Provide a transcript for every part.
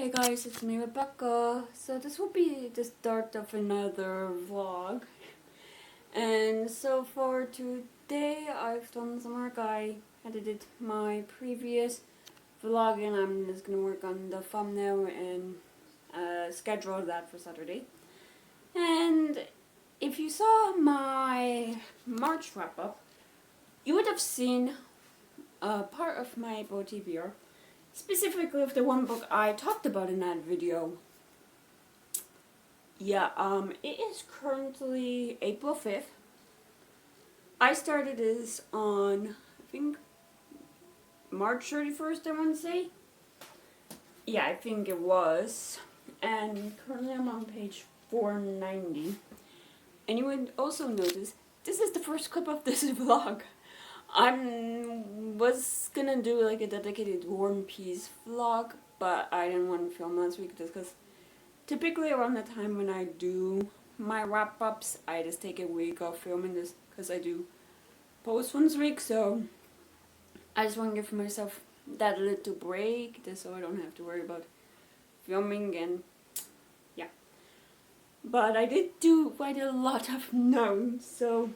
Hey guys, it's me Rebecca. So this will be the start of another vlog. And so for today I've done some work. I edited my previous vlog and I'm just gonna work on the thumbnail and schedule that for Saturday. And if you saw my March wrap up, you would have seen a part of my TBR. Specifically of the one book I talked about in that video. Yeah, it is currently April 5th. I started this on, I think, March 31st, I want to say. Yeah, I think it was. And currently I'm on page 490. And you would also notice, this is the first clip of this vlog. I was gonna do like a dedicated War and Peace vlog, but I didn't want to film last week just because typically around the time when I do my wrap-ups, I just take a week off filming this because I do post once a week, so I just want to give myself that little break just so I don't have to worry about filming and yeah. But I did do quite a lot of notes, so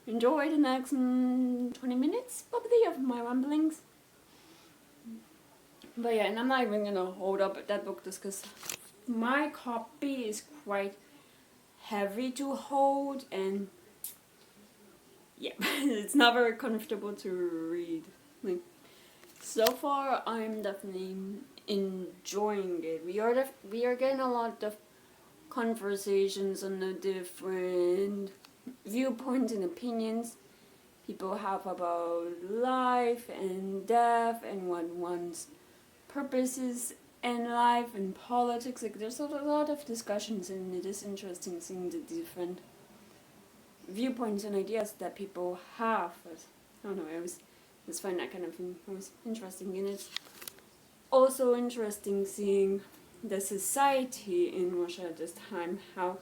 enjoy the next 20 minutes, probably, of my ramblings. But yeah, and I'm not even gonna hold up that book just because my copy is quite heavy to hold, and yeah, it's not very comfortable to read. Like, so far, I'm definitely enjoying it. We are getting a lot of conversations on the different viewpoints and opinions people have about life and death and what one's purpose is in life and politics. Like, there's a lot of discussions, and it is interesting seeing the different viewpoints and ideas that people have. But I don't know, I was find that kind of thing always interesting, and it's also interesting seeing the society in Russia at this time, how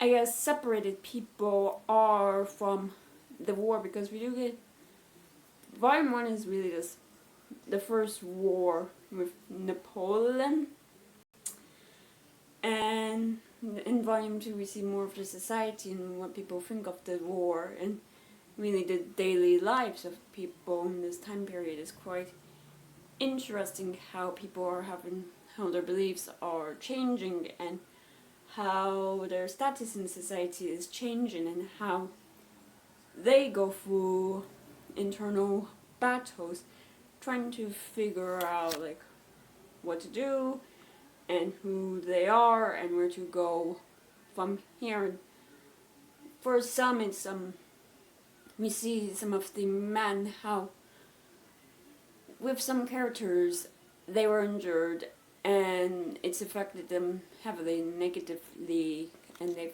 I guess separated people are from the war, because we do get Volume 1 is really just the first war with Napoleon, and in Volume 2 we see more of the society and what people think of the war, and really the daily lives of people in this time period is quite interesting, how people are how their beliefs are changing and how their status in society is changing, and how they go through internal battles trying to figure out like what to do and who they are and where to go from here. And for some, it's we see some of the men, how with some characters they were injured and it's affected them heavily negatively, and they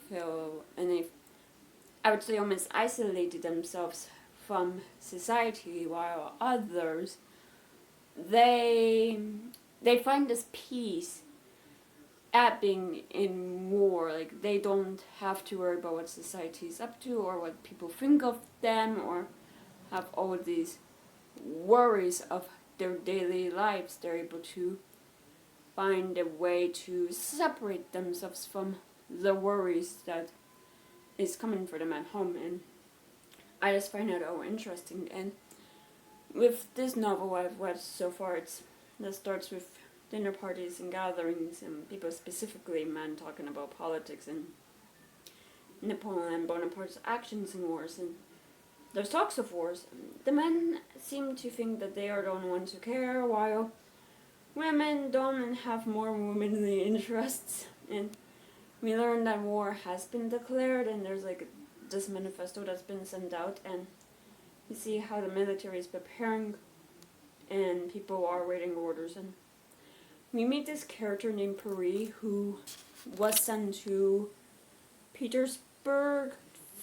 I would say almost isolated themselves from society, while others they find this peace at being in war. Like, they don't have to worry about what society is up to or what people think of them, or have all these worries of their daily lives. They're able to find a way to separate themselves from the worries that is coming for them at home, and I just find that interesting. And with this novel I've read so far, that starts with dinner parties and gatherings and people, specifically men, talking about politics and Napoleon Bonaparte's actions in wars, and there's talks of wars. The men seem to think that they are the only ones who care, while women don't have more womanly interests. And we learn that war has been declared, and there's like this manifesto that's been sent out, and you see how the military is preparing and people are waiting orders. And we meet this character named Paris, who was sent to Petersburg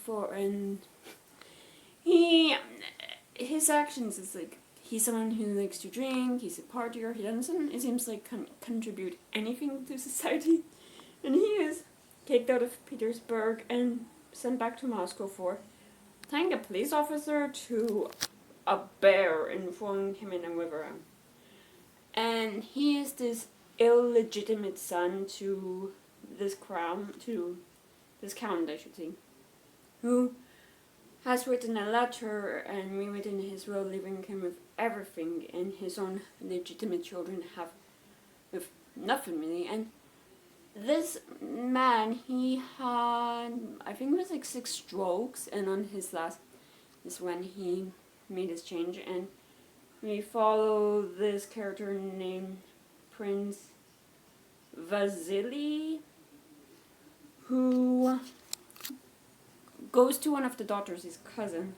and his actions is like, he's someone who likes to drink, he's a partier, he doesn't, it seems like, contribute anything to society, and he is kicked out of Petersburg and sent back to Moscow for tying a police officer to a bear and throwing him in a river. and he is this illegitimate son to this count, I should say, who has written a letter and rewritten his will, leaving him with everything, and his own legitimate children have with nothing really. And this man, he had, I think it was like 6 strokes, and on his last is when he made his change. And we follow this character named Prince Vasily, who goes to one of the daughters, his cousin,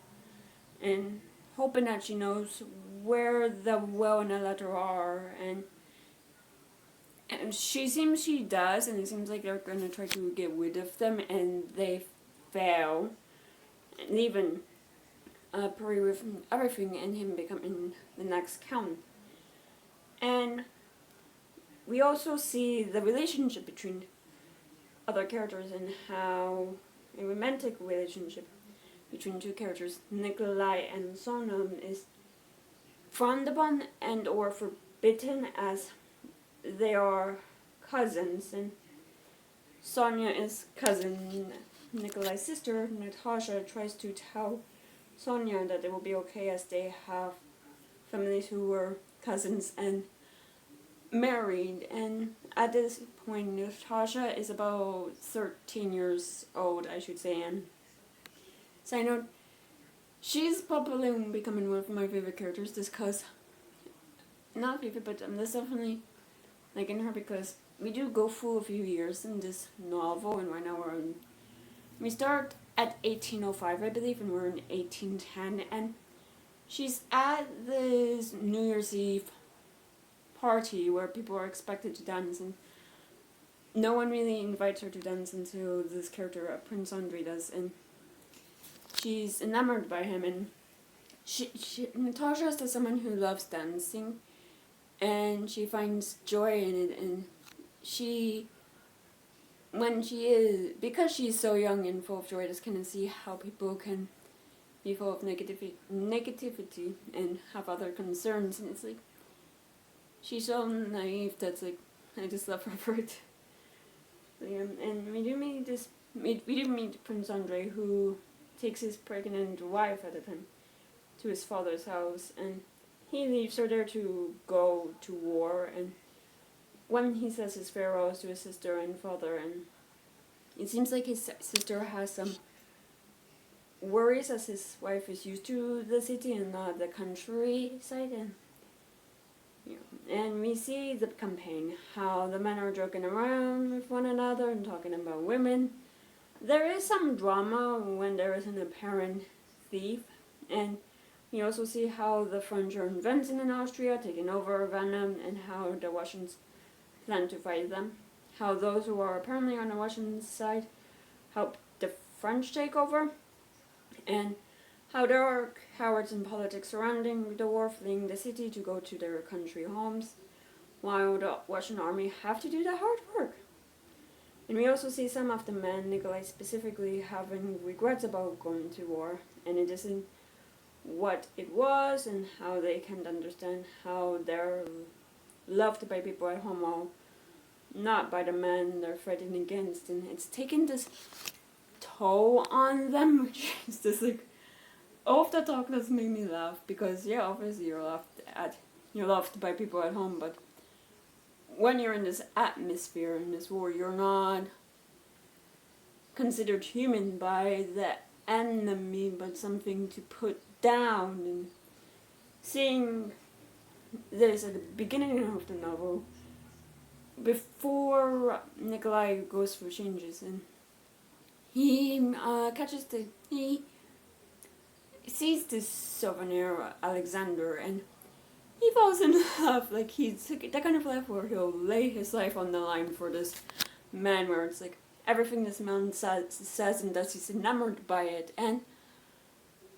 and hoping that she knows where the will and the letter are, and she does, and it seems like they're gonna try to get rid of them, and they fail, leaving Puri with everything and him becoming the next count. And we also see the relationship between other characters and how a romantic relationship between 2 characters, Nikolai and Sonia, is frowned upon and or forbidden, as they are cousins, and Sonia is cousin Nikolai's sister. Natasha tries to tell Sonia that it will be okay as they have families who were cousins and married. And at this point, Natasha is about 13 years old, I should say, and side note, she's probably becoming one of my favorite characters, just cause, not favorite, but I'm definitely liking her, because we do go through a few years in this novel, and right now we start at 1805, I believe, and we're in 1810, and she's at this New Year's Eve party where people are expected to dance, and no one really invites her to dance until this character, Prince Andrei, does, and she's enamored by him. And Natasha is someone who loves dancing, and she finds joy in it, and because she's so young and full of joy, just kind of see how people can be full of negativity and have other concerns, and it's like, she's so naive that's like, I just love her for it. And we do meet Prince Andrei, who takes his pregnant wife at the time to his father's house, and he leaves her there to go to war. And when he says his farewells to his sister and father, and it seems like his sister has some worries, as his wife is used to the city and not the countryside. And we see the campaign, how the men are joking around with one another and talking about women. There is some drama when there is an apparent thief, and we also see how the French are advancing in Austria, taking over Vienna, and how the Russians plan to fight them. How those who are apparently on the Russian side help the French take over, and how there are cowards in politics surrounding the war, fleeing the city to go to their country homes, while the Russian army have to do the hard work. And we also see some of the men, Nikolai specifically, having regrets about going to war, and it isn't what it was, and how they can't understand how they're loved by people at home, while not by the men they're fighting against. And it's taken this toll on them, which is just like, all of the talk does make me laugh, because yeah, obviously you're loved by people at home, but when you're in this atmosphere, in this war, you're not considered human by the enemy, but something to put down. And seeing this at the beginning of the novel, before Nikolai goes through changes, and he sees this souvenir, Alexander, and he falls in love. Like, he's that kind of love where he'll lay his life on the line for this man, where it's like everything this man says and does, he's enamored by it. And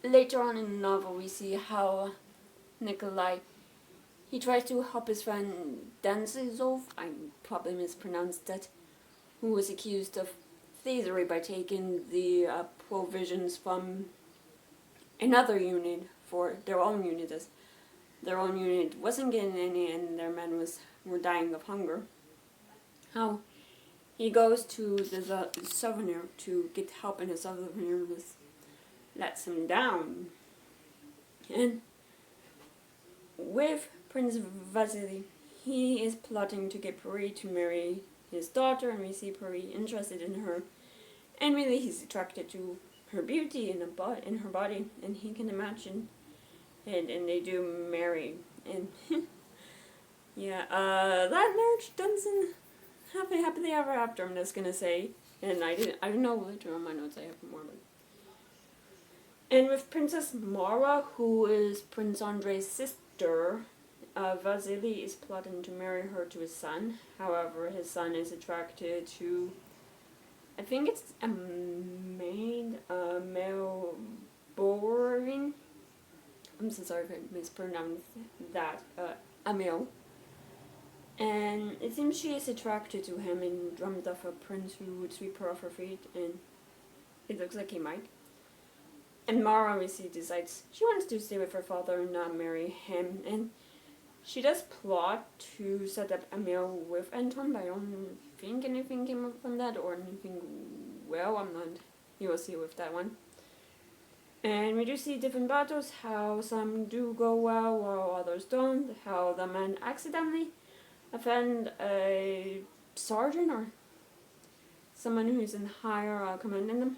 later on in the novel, we see how Nikolai, he tries to help his friend Danzizov, I probably mispronounced that, who was accused of thievery by taking the provisions from another unit for their own unit, as their own unit wasn't getting any and their men were dying of hunger. How he goes to the souvenir to get help, and the souvenir lets him down. And with Prince Vasily, he is plotting to get Puri to marry his daughter, and we see Puri interested in her, and really he's attracted to her beauty and her body, and he can imagine it, and they do marry, and yeah, that marriage doesn't happen happily ever after, I'm just gonna say, and I don't know later on my notes I have more, but. And with Princess Mara, who is Prince Andrei's sister, Vasily is plotting to marry her to his son. However, his son is attracted to, I think it's a maid, male boring. I'm so sorry if I mispronounced that. A male. And it seems she is attracted to him and dreamt of a prince who would sweep her off her feet, and it looks like he might. And Mara obviously decides she wants to stay with her father and not marry him, and she does plot to set up a meal with Anton, but I don't think anything came up from that, or anything, well, I'm not, you will see with that one. And we do see different battles, how some do go well while others don't, how the men accidentally offend a sergeant or someone who's in higher command than them,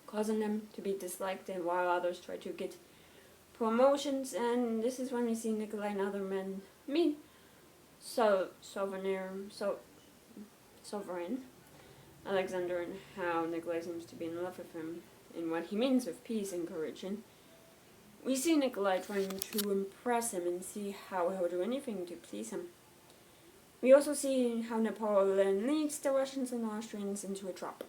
causing them to be disliked, and while others try to get promotions. And this is when we see Nikolai and other men meet Sovereign Alexander, and how Nikolai seems to be in love with him and what he means with peace and courage. And we see Nikolai trying to impress him and see how he'll do anything to please him. We also see how Napoleon leads the Russians and Austrians into a trap.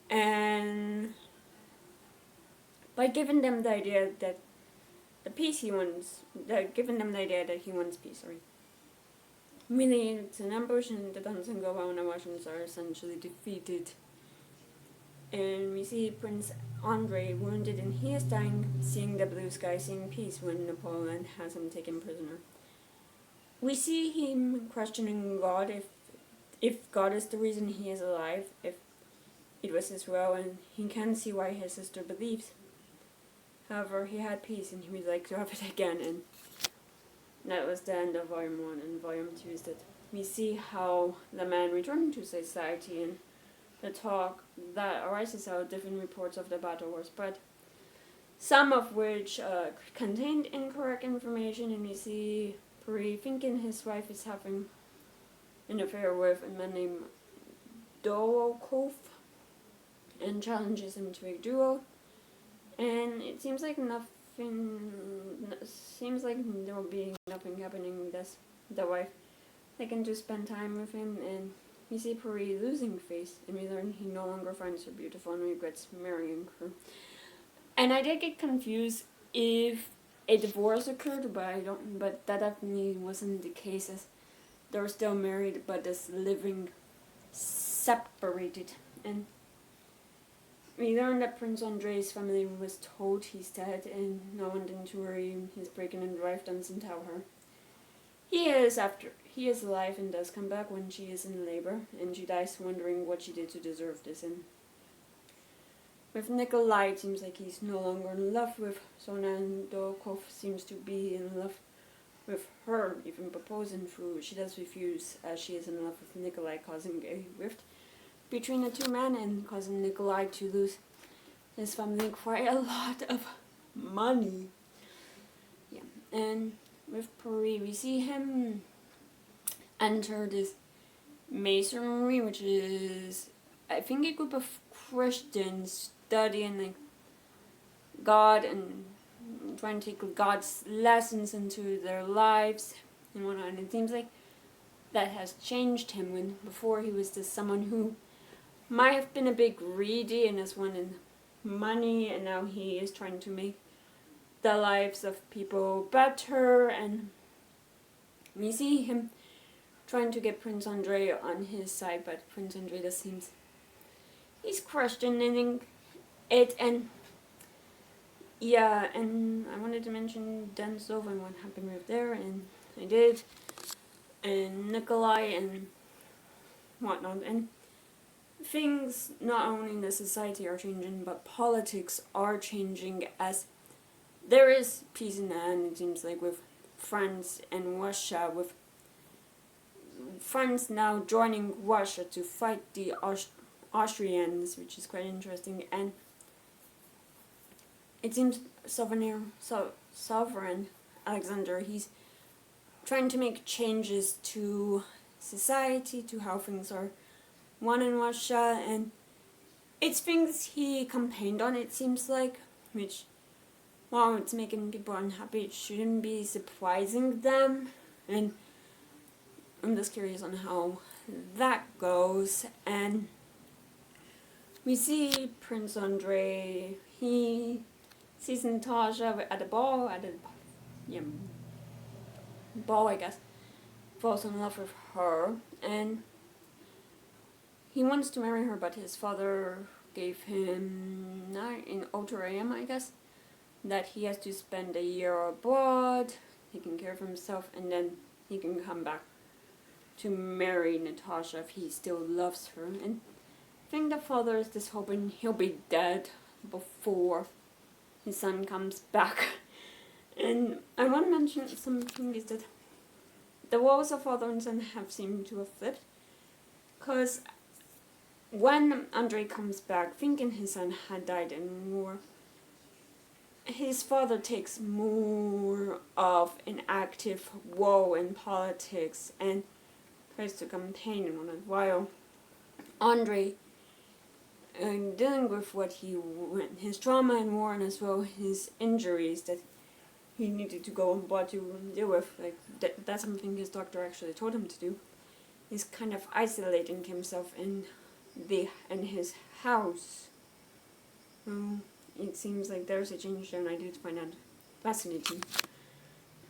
And by giving them the idea that he wants peace, really it's an ambush and it doesn't go well, and the Russians are essentially defeated. And we see Prince Andrei wounded and he is dying, seeing the blue sky, seeing peace, when Napoleon has him taken prisoner. We see him questioning God, if God is the reason he is alive, if it was his will, and he can see why his sister believes. However, he had peace and he would like to have it again, and that was the end of Volume 1. And Volume 2 is that we see how the man returned to society, and the talk that arises out of different reports of the battle were spread, some of which contained incorrect information, and we see Puri thinking his wife is having an affair with a man named Dolokov, and challenges him to a duel. And it seems like there will be nothing happening with this. The wife taken to spend time with him, and we see Puri losing face, and we learn he no longer finds her beautiful and regrets marrying her. And I did get confused if a divorce occurred, but that definitely wasn't the case, as they were still married but just living separated. And we learned that Prince Andrei's family was told he's dead, and no one didn't worry. His pregnant wife doesn't tell her. He is alive and does come back when she is in labor, and she dies wondering what she did to deserve this. And with Nikolai, it seems like he's no longer in love with Sona, and Dolokov seems to be in love with her, even proposing through. She does refuse, as she is in love with Nikolai, causing a rift between the two men and causing Nikolai to lose his family quite a lot of money. Yeah, and with Puri, we see him enter this masonry, which is, I think, a group of Christians studying God and trying to take God's lessons into their lives and whatnot. And it seems like that has changed him. When before he was just someone who might have been a bit greedy and has wanted money, and now he is trying to make the lives of people better. And we see him trying to get Prince Andrei on his side, but Prince Andrei just seems he's questioning it. And Yeah, and I wanted to mention Densov and what happened with there, and I did, and Nikolai and whatnot, and things not only in the society are changing, but politics are changing as there is peace in the end, it seems like, with France and Russia, with France now joining Russia to fight the Austrians, which is quite interesting, and it seems sovereign Alexander, he's trying to make changes to society, to how things are won in Russia, and it's things he campaigned on, it seems like, which, while it's making people unhappy, it shouldn't be surprising them, and I'm just curious on how that goes. And we see Prince Andrei, he sees Natasha at a ball, ball, I guess, falls in love with her, and he wants to marry her, but his father gave him, in ultimatum, I guess, that he has to spend a year abroad, taking care of himself, and then he can come back to marry Natasha if he still loves her. And I think the father is just hoping he'll be dead before his son comes back. And I want to mention something is that the roles of father and son have seemed to have flipped, because when Andrei comes back thinking his son had died in war, his father takes more of an active role in politics and tries to campaign on it, while Andrei, dealing with what his trauma in war, and as well his injuries that he needed to go abroad to deal with, like that's something his doctor actually told him to do, is kind of isolating himself in his house. It seems like there's a change there, and I did find that fascinating.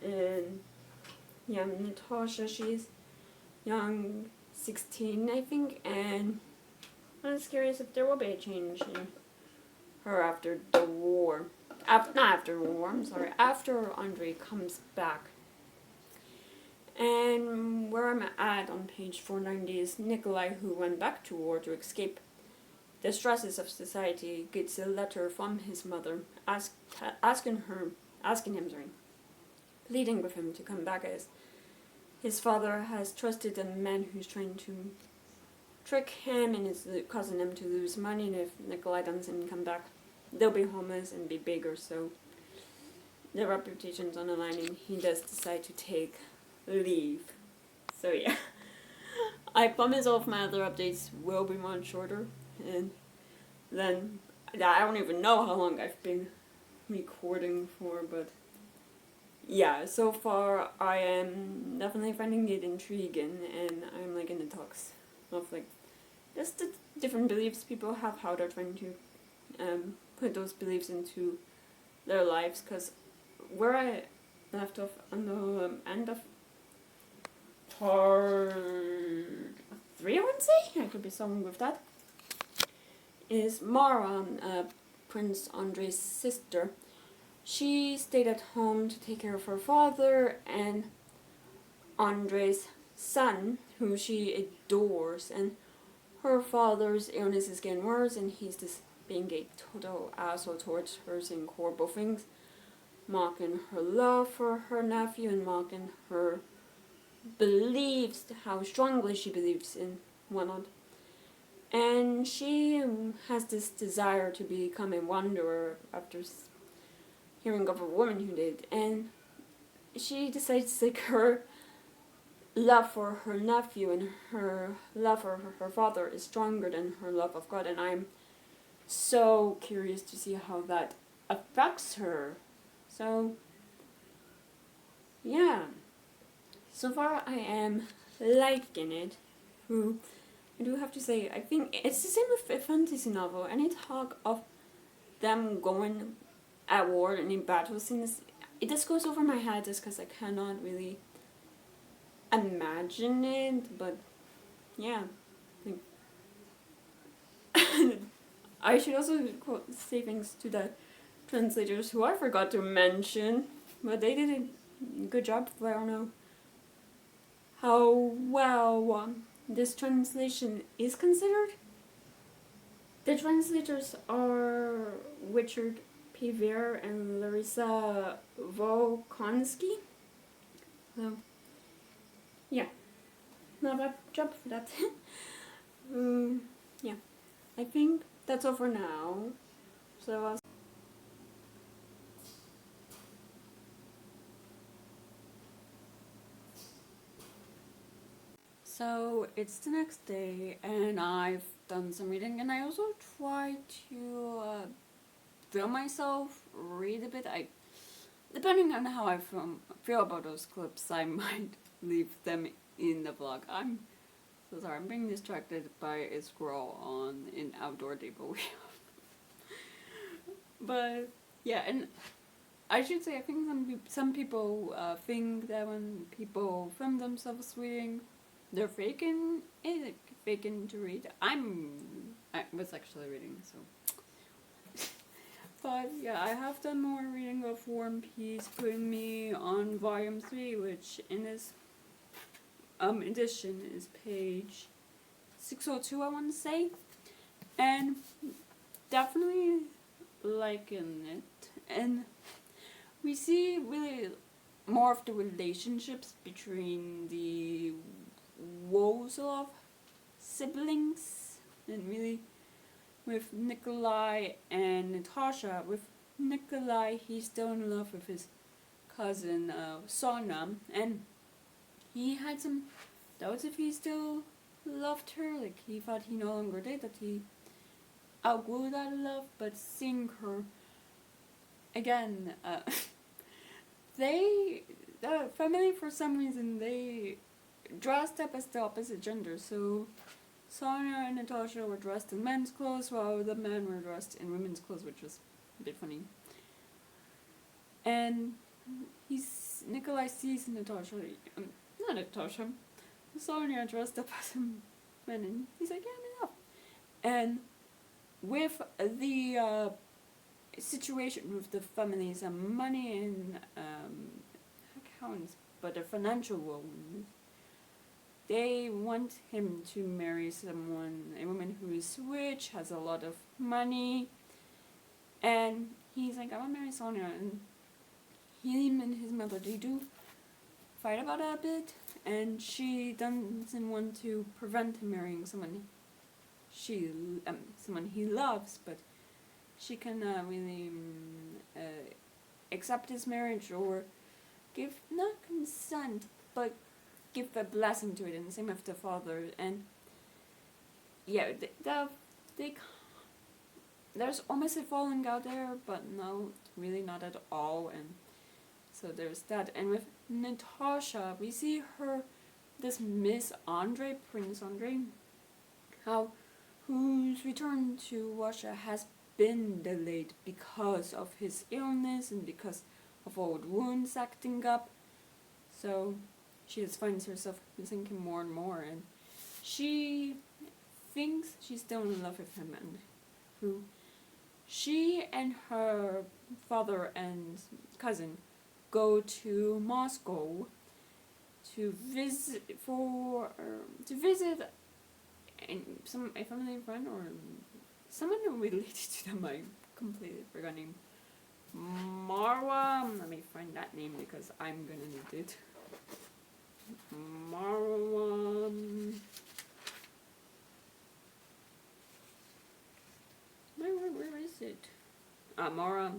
And yeah, Natasha, she's young, 16, I think, and I was curious if there will be a change in her after the war. Not after the war, I'm sorry, after Andrei comes back. And where I'm at on page 490 is Nikolai, who went back to war to escape the stresses of society, gets a letter from his mother asking him, pleading with him to come back, as his father has trusted a man who's trying to trick him and is causing him to lose money, and if Nikolai doesn't come back, they'll be homeless and be bigger, so their reputation's on the line, and he does decide to take leave. So yeah, I promise all of my other updates will be much shorter, and then I don't even know how long I've been recording for, but yeah, so far I am definitely finding it intriguing, and I'm like in the talks of like just the different beliefs people have, how they're trying to put those beliefs into their lives, because where I left off on the end of part 3, I would say, I could be wrong with that, is Mara, Prince Andrei's sister. She stayed at home to take care of her father and Andrei's son, who she adores, and her father's illness is getting worse, and he's just being a total asshole towards her, saying horrible things, mocking her love for her nephew and mocking her beliefs, how strongly she believes in whatnot. And she has this desire to become a wanderer after hearing of a woman who did, and she decides like her love for her nephew and her love for her father is stronger than her love of God, and I'm so curious to see how that affects her. So yeah, so far I am liking it. I do have to say, I think it's the same with a fantasy novel. Any talk of them going at war and in battle scenes, it just goes over my head just because I cannot really imagine it, but yeah. I should also say thanks to the translators who I forgot to mention, but they did a good job. I don't know how well this translation is considered. The translators are Richard P. Vere and Larissa Volkonski. So, yeah, not a bad job for that. Yeah, I think that's all for now. So, so it's the next day, and I've done some reading, and I also try to film myself, read a bit. Depending on how I feel about those clips, I might leave them in the vlog. I'm so sorry, I'm being distracted by a squirrel on an outdoor table we have. But yeah, and I should say, I think some people think that when people film themselves reading, they're faking it, faking to read. I was actually reading, so. But yeah, I have done more reading of War and Peace, putting me on volume 3, which in this edition is page 602, I want to say. And definitely liking it. And we see really more of the relationships between the Wosolov siblings, and really with Nikolai and Natasha. With Nikolai, he's still in love with his cousin Sonia, and he had some doubts if he still loved her. Like, he thought he no longer did, that he outgrew that love. But seeing her again, the family, for some reason, they dressed up as the opposite gender. So Sonia and Natasha were dressed in men's clothes, while the men were dressed in women's clothes, which was a bit funny. And Nikolai sees Natasha, not Natasha, Sonia dressed up as a man, and he's like, yeah, enough. And with the situation with the family's money and accounts, but the financial woes, they want him to marry a woman who is rich, has a lot of money, and he's like, I want to marry Sonia. And him and his mother, they do fight about it a bit, and she doesn't want to prevent him marrying someone he loves, but she cannot really accept his marriage or give, not consent, but give a blessing to it, and the same with the father. And yeah, there's almost a falling out there, but no, really not at all. And so there's that. And with Natasha, we see her, this Prince Andre, whose return to Russia has been delayed because of his illness and because of old wounds acting up. So she just finds herself thinking more and more, and she thinks she's still in love with him, and she and her father and cousin go to Moscow to visit a family friend or someone related to them. I completely forgot name. Marwa. Let me find that name because I'm gonna need it. Marwa. Where is it? Mara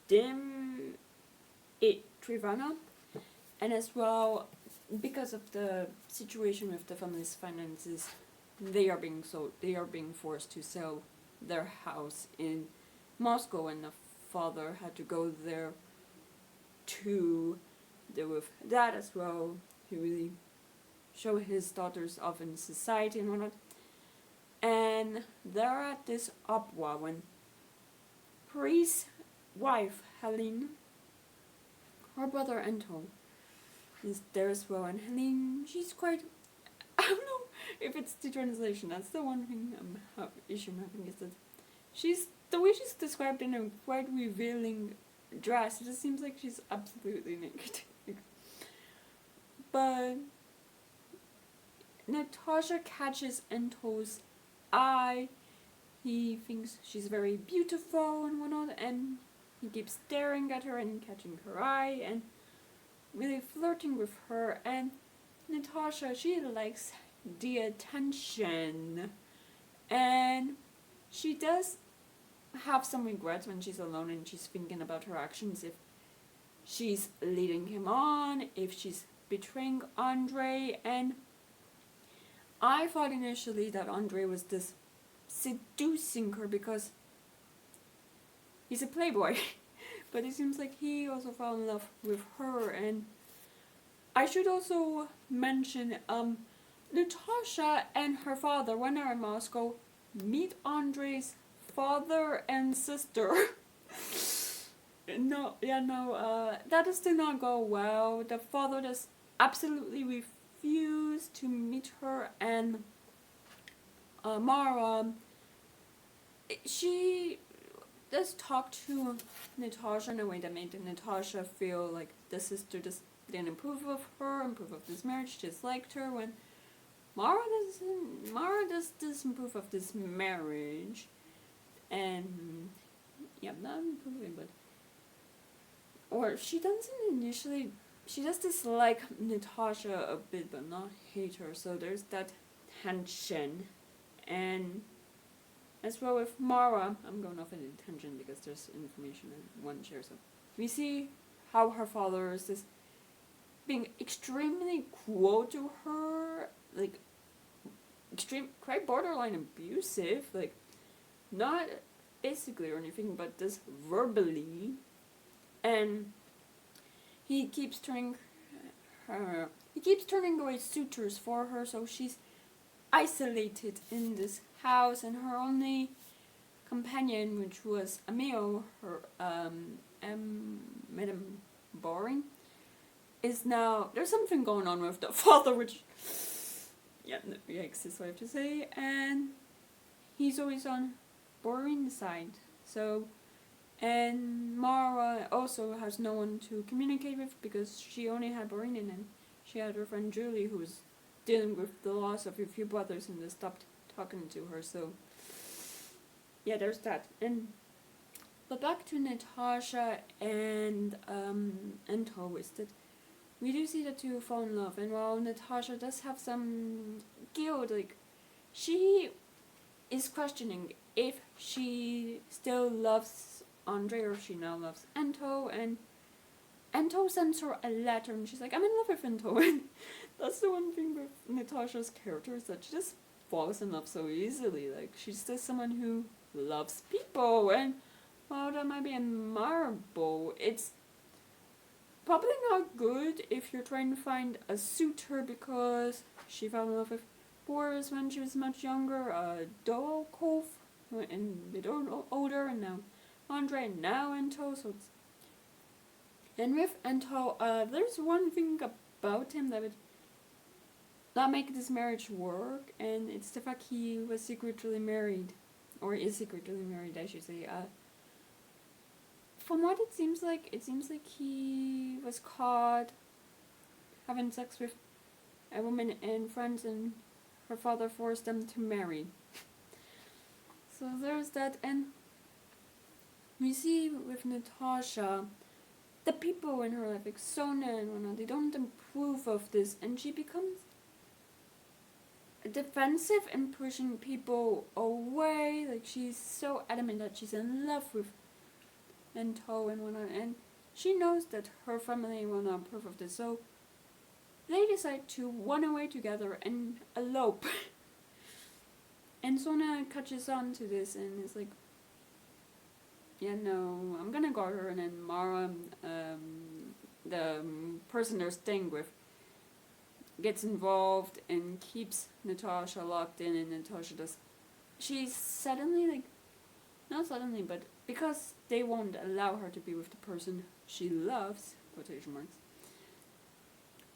Dim It Trivana. And as well, because of the situation with the family's finances, they are being forced to sell their house in Moscow, and the father had to go there to deal with that as well, to really show his daughters off in society and whatnot. And they're at this opera when Priest's wife, Helene, her brother Anton, is there as well. And Helene, she's quite, I don't know if it's the translation, that's the one thing issue I'm having, is that she's the way she's described in a quite revealing dress, it just seems like she's absolutely naked. But Natasha catches Ento's eye. He thinks she's very beautiful and whatnot, and he keeps staring at her and catching her eye and really flirting with her. And Natasha, she likes the attention, and she does have some regrets when she's alone and she's thinking about her actions, if she's leading him on, if she's betraying Andre. And I thought initially that Andre was this seducing her because he's a playboy, but it seems like he also fell in love with her. And I should also mention Natasha and her father, when they're in Moscow, meet Andre's father and sister. That does still not go well. The father does absolutely refuse to meet her, and Mara, she does talk to Natasha in a way that made Natasha feel like the sister just didn't approve of her, approve of this marriage, just liked her, when Mara does disapprove of this marriage. And yeah, not improving, but, or she doesn't initially, she does dislike Natasha a bit but not hate her, so there's that tension. And as well with Mara, I'm going off in tangent because there's information in one share, so we see how her father is just being extremely cruel to her, like quite borderline abusive, like not basically or anything, but just verbally. And he keeps turning away suitors for her, so she's isolated in this house, and her only companion, which was Emil, her Madame Boring, is now, there's something going on with the father, which yikes is what I have to say, and he's always on Boring's side. So, and Mara also has no one to communicate with because she only had Boring, and then she had her friend Julie, who was dealing with the loss of a few brothers and just stopped talking to her. So yeah, there's that. But back to Natasha and Ento, is that we do see the two fall in love, and while Natasha does have some guilt, like she is questioning if she still loves Andre or if she now loves Ento, and Ento sends her a letter and she's like, I'm in love with Ento. And that's the one thing with Natasha's character, is that she just falls in love so easily. Like, she's just someone who loves people, and while that might be admirable, it's probably not good if you're trying to find a suitor because she fell in love with Boris when she was much younger, Dolkov, and a bit older, and now Andre, and now Ento. So it's, and with Ento, there's one thing about him that would not make this marriage work, and it's the fact he was secretly married, or is secretly married, I should say. From what it seems like he was caught having sex with a woman and friends, and her father forced them to marry. So there's that. And we see with Natasha, the people in her life, like Sonia and whatnot, they don't approve of this, and she becomes defensive and pushing people away. Like, she's so adamant that she's in love with Ento and whatnot, and she knows that her family will not approve of this, so they decide to run away together and elope. And Sonia catches on to this and is like, yeah, no, I'm gonna guard her. And then Mara, the person they're staying with, gets involved and keeps Natasha locked in, and Natasha does, she's suddenly, like, not suddenly, but because they won't allow her to be with the person she loves, quotation marks,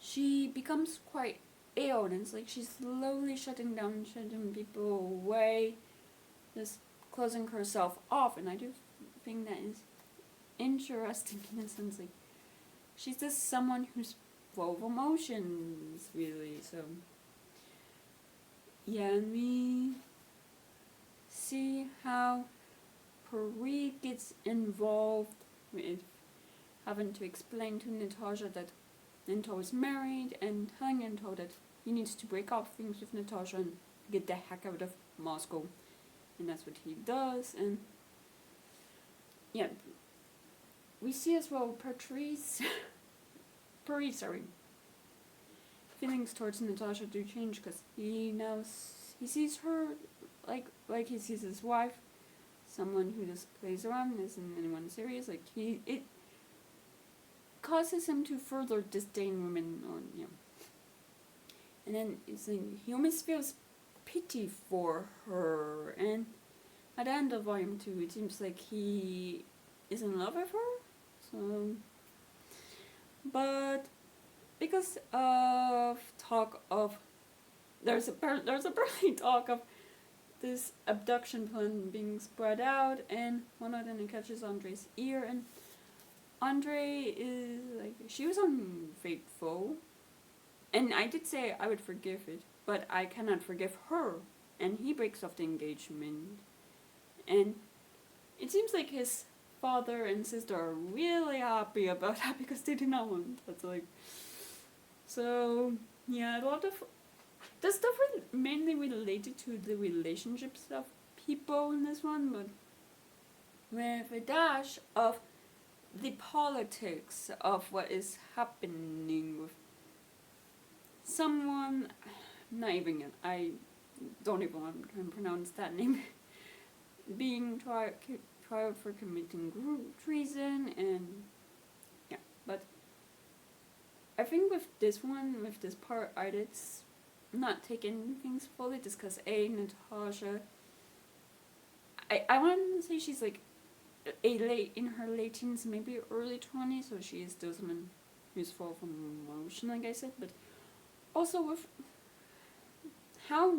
she becomes quite ill, and it's like she's slowly shutting people away, just closing herself off, and I do think that is interesting in a sense. Like, she's just someone who's full of emotions, really. So yeah, and we see how Paris gets involved with having to explain to Natasha that Nento is married, and telling Nento that he needs to break off things with Natasha and get the heck out of Moscow. And that's what he does. And yeah, we see as well Paris, feelings towards Natasha do change, because he sees her like he sees his wife, someone who just plays around, isn't anyone serious. Like, it causes him to further disdain women, or and then it's like, he almost feels pity for her, and at the end of volume 2 it seems like he is in love with her. So, but because of talk of there's apparently talk of this abduction plan being spread out, and one of them catches Andre's ear, and Andre is like, she was unfaithful, and I did say I would forgive it, but I cannot forgive her, and he breaks off the engagement, and it seems like his father and sister are really happy about that, because they did not want that. Like, so yeah, a lot of the stuff is mainly related to the relationships of people in this one, but with a dash of the politics of what is happening with someone, I don't even want to pronounce that name, being tried for committing treason, and yeah, but I think with this one, with this part, I did not taking things fully, just because Natasha, I want to say she's like in her late teens, maybe early 20s, so she is still someone who's full of emotion, like I said, but also with how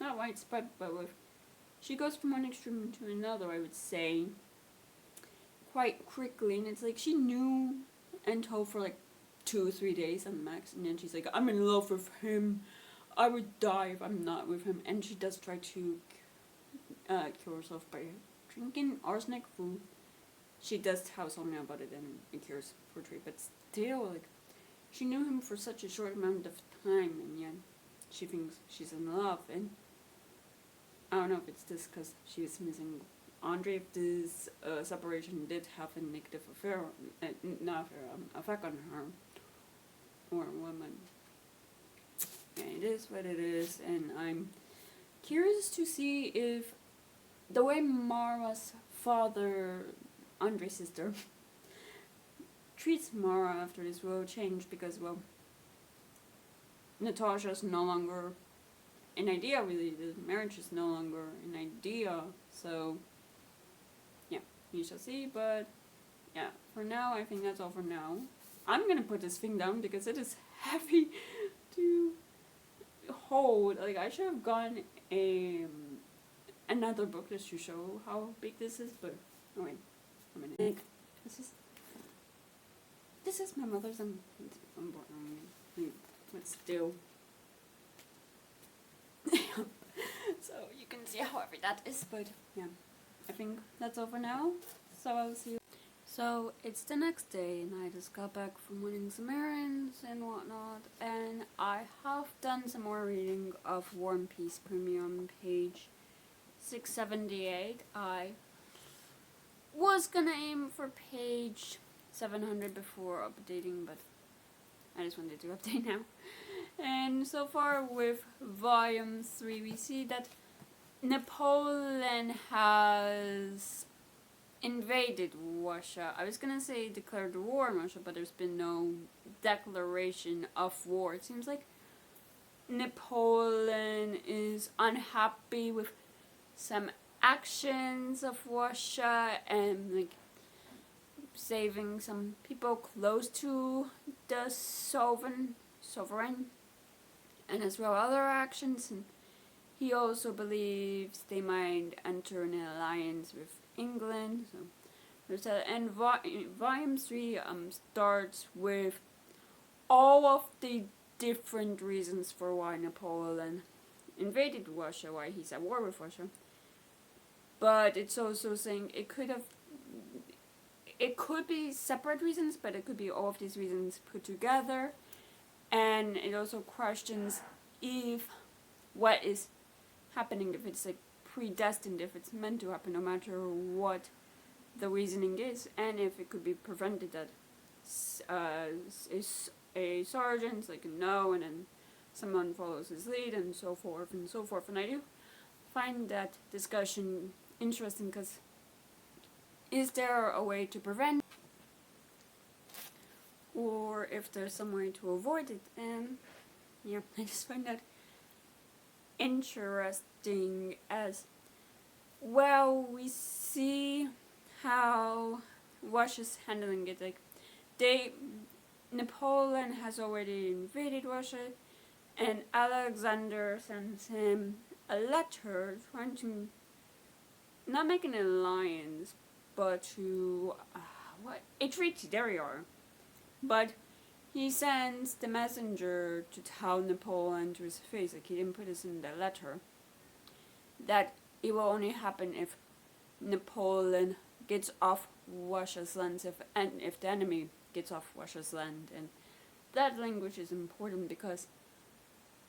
not widespread, but with she goes from one extreme to another, I would say, quite quickly, and it's like she knew Ento for like 2 or 3 days at max, and then she's like, I'm in love with him, I would die if I'm not with him, and she does try to kill herself by drinking arsenic food. She does tell something about it, and it cures for tree, but still, like, she knew him for such a short amount of time, and yet she thinks she's in love, and I don't know if it's just because she was missing Andre, if this separation did have a negative effect on her or woman. Yeah, it is what it is, and I'm curious to see if the way Mara's father, Andre's sister, treats Mara after this will change, because, well, Natasha's no longer an idea, really. The marriage is no longer an idea, so yeah, we shall see. But yeah, for now, I think that's all for now. I'm gonna put this thing down because it is heavy to hold. Like, I should have gotten another book just to show how big this is, but oh wait, a minute. This is my mother's but still. So you can see how heavy that is, but yeah, I think that's all for now. So I'll see you. So it's the next day, and I just got back from winning some errands and whatnot, and I have done some more reading of War and Peace Premium, page 678. I was gonna aim for page 700 before updating, but I just wanted to update now. And so far with volume 3, we see that Napoleon has invaded Russia. I was gonna say declared war on Russia, but there's been no declaration of war. It seems like Napoleon is unhappy with some actions of Russia, and like saving some people close to the sovereign, and as well other actions, and he also believes they might enter an alliance with England. So there's that, and volume 3 starts with all of the different reasons for why Napoleon invaded Russia, why he's at war with Russia. But it's also saying it could be separate reasons, but it could be all of these reasons put together. And it also questions if what is happening, if it's like predestined, if it's meant to happen no matter what the reasoning is, and if it could be prevented, that a sergeant's like no, and then someone follows his lead, and so forth and so forth. And I do find that discussion interesting, because is there a way to prevent, or if there's some way to avoid it? And yeah, I just find that interesting as well. We see how Russia's handling it. Like Napoleon has already invaded Russia, and Alexander sends him a letter trying to not make an alliance, but to a treaty. There we are. But he sends the messenger to tell Napoleon to his face, like he didn't put this in the letter, that it will only happen if Napoleon gets off Russia's land, and if the enemy gets off Russia's land. And that language is important, because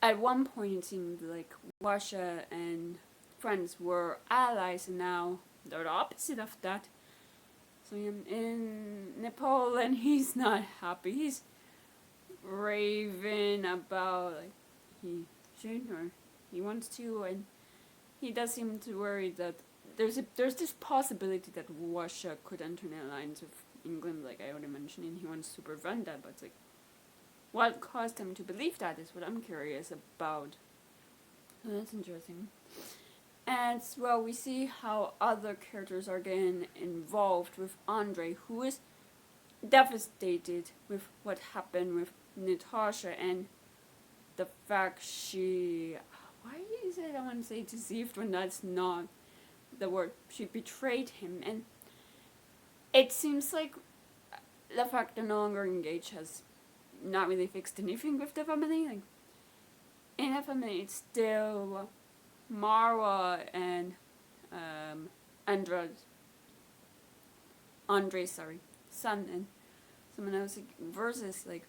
at one point it seemed like Russia and France were allies, and now they're the opposite of that. So in Napoleon, he's not happy. He's raving about like he should, or he wants to, and he does seem to worry that there's this possibility that Russia could enter an alliance with England, like I already mentioned, and he wants to prevent that. But it's like, what caused him to believe that is what I'm curious about. So that's interesting. And well, we see how other characters are getting involved with Andre, who is devastated with what happened with Natasha, and the fact she, why is it I want to say deceived when that's not the word, she betrayed him. And it seems like the fact they're no longer engaged has not really fixed anything with the family. Like in the family, it's still Marwa and Andre's son, and someone else, like, versus like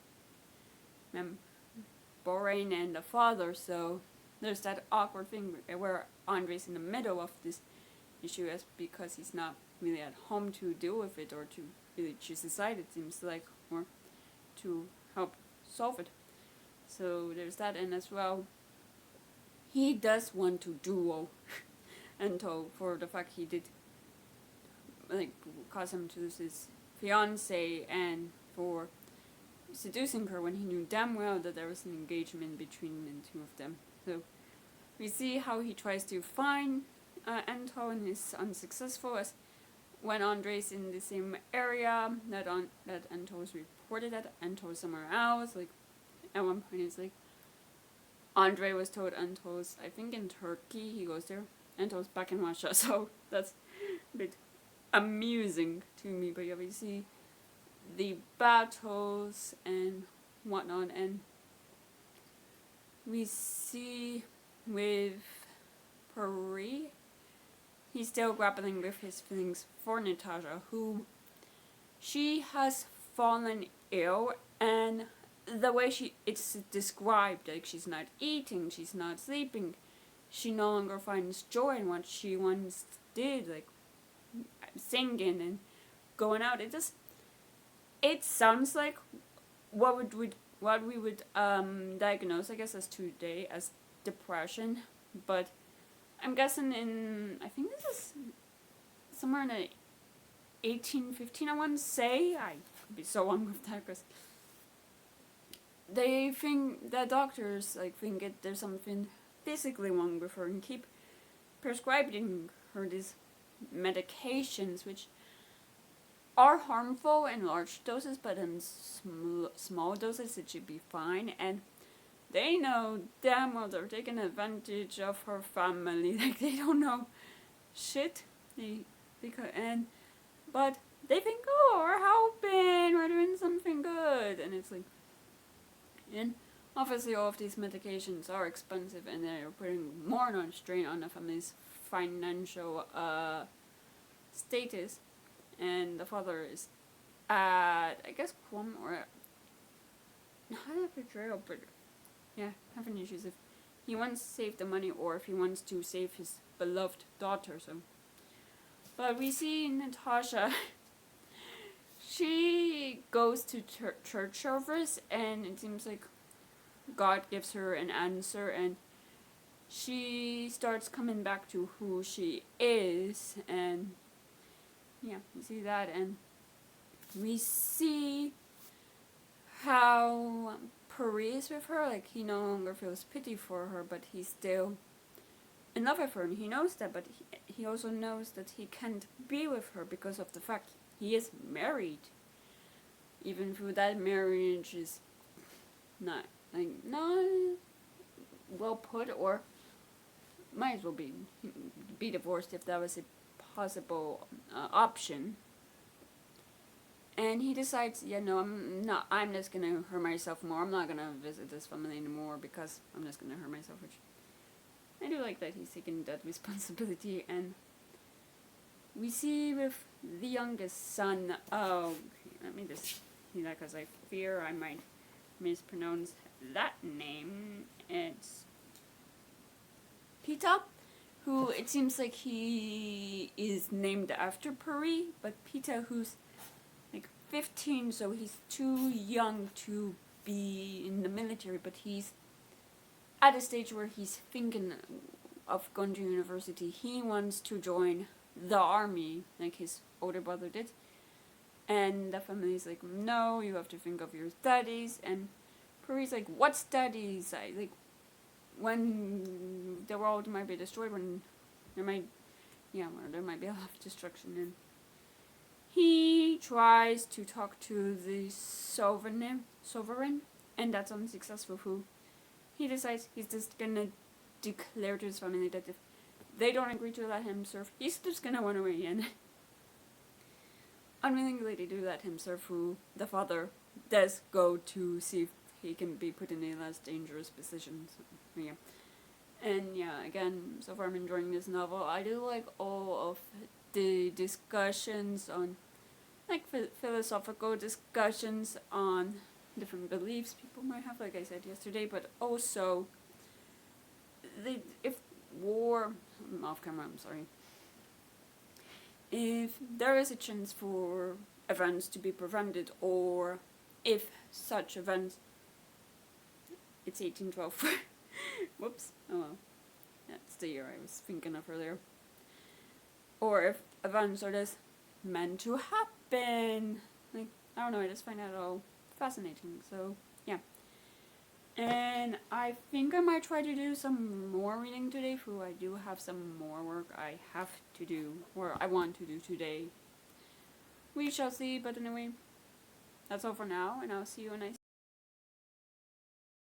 Borain and the father. So there's that awkward thing where Andre's in the middle of this issue, as because he's not really at home to deal with it, or to really choose a side, it seems like, or to help solve it. So there's that, and as well, he does want to duel Ento for the fact he did like cause him to lose his fiance, and for seducing her when he knew damn well that there was an engagement between the two of them. So we see how he tries to find Ento, and is unsuccessful, as when Andre's in the same area that Ento is reported at, Ento is somewhere else. Like at one point it's like Andre was told Ento's, I think, in Turkey. He goes there. Ento's back in Russia, so that's a bit amusing to me. But yeah, we see the battles and whatnot, and we see with Paris, he's still grappling with his feelings for Natasha, who she has fallen ill, and the way it's described, like she's not eating, she's not sleeping, she no longer finds joy in what she once did, like singing and going out. It sounds like what we would diagnose, I guess, as today as depression, but I'm guessing I think this is somewhere in the 1815, I want to say. I could be so wrong with that, because they think that doctors think there's something physically wrong with her, and keep prescribing her these medications, which are harmful in large doses, but in small doses it should be fine. And they know damn well they're taking advantage of her family. Like, they don't know shit. But they think, oh, we're helping, we're doing something good, and it's like, and obviously all of these medications are expensive, and they're putting more and more strain on the family's financial status, and the father is at, I guess, qualm or not a betrayal, but yeah, having issues if he wants to save the money or if he wants to save his beloved daughter. So, but we see Natasha. She goes to church service, and it seems like God gives her an answer, and she starts coming back to who she is, and yeah, we see that, and we see how Puri is with her. Like, he no longer feels pity for her, but he's still in love with her, and he knows that, but he also knows that he can't be with her because of the fact he is married. Even though that marriage is not well put, or might as well be divorced if that was a possible option. And he decides, yeah, no, I'm just gonna hurt myself more. I'm not gonna visit this family anymore because I'm just gonna hurt myself, which I do like that he's taking that responsibility. And we see with the youngest son, let me just see that because I fear I might mispronounce that name. It's Vita, who it seems like he is named after Puri, but Vita, who's like 15, so he's too young to be in the military, but he's at a stage where he's thinking of going to university. He wants to join the army, like his older brother did. And the family's like, no, you have to think of your studies. And Puri's like, what studies? When the world might be destroyed, when there might be a lot of destruction. And he tries to talk to the sovereign, and that's unsuccessful. Who he decides he's just gonna declare to his family that if they don't agree to let him serve, he's just gonna run away. And unwillingly they do let him serve, who the father does go to see if he can be put in a less dangerous position. So, yeah. And yeah, again, so far I'm enjoying this novel. I do like all of the discussions on, like, philosophical discussions on different beliefs people might have, like I said yesterday, but also if there is a chance for events to be prevented, or if such events, it's 1812. Whoops. Oh well. That's the year I was thinking of earlier. Or if events are just meant to happen. Like, I don't know, I just find that all fascinating. So, yeah. And I think I might try to do some more reading today, for I do have some more work I have to do, or I want to do today. We shall see, but anyway, that's all for now, and I'll see you when I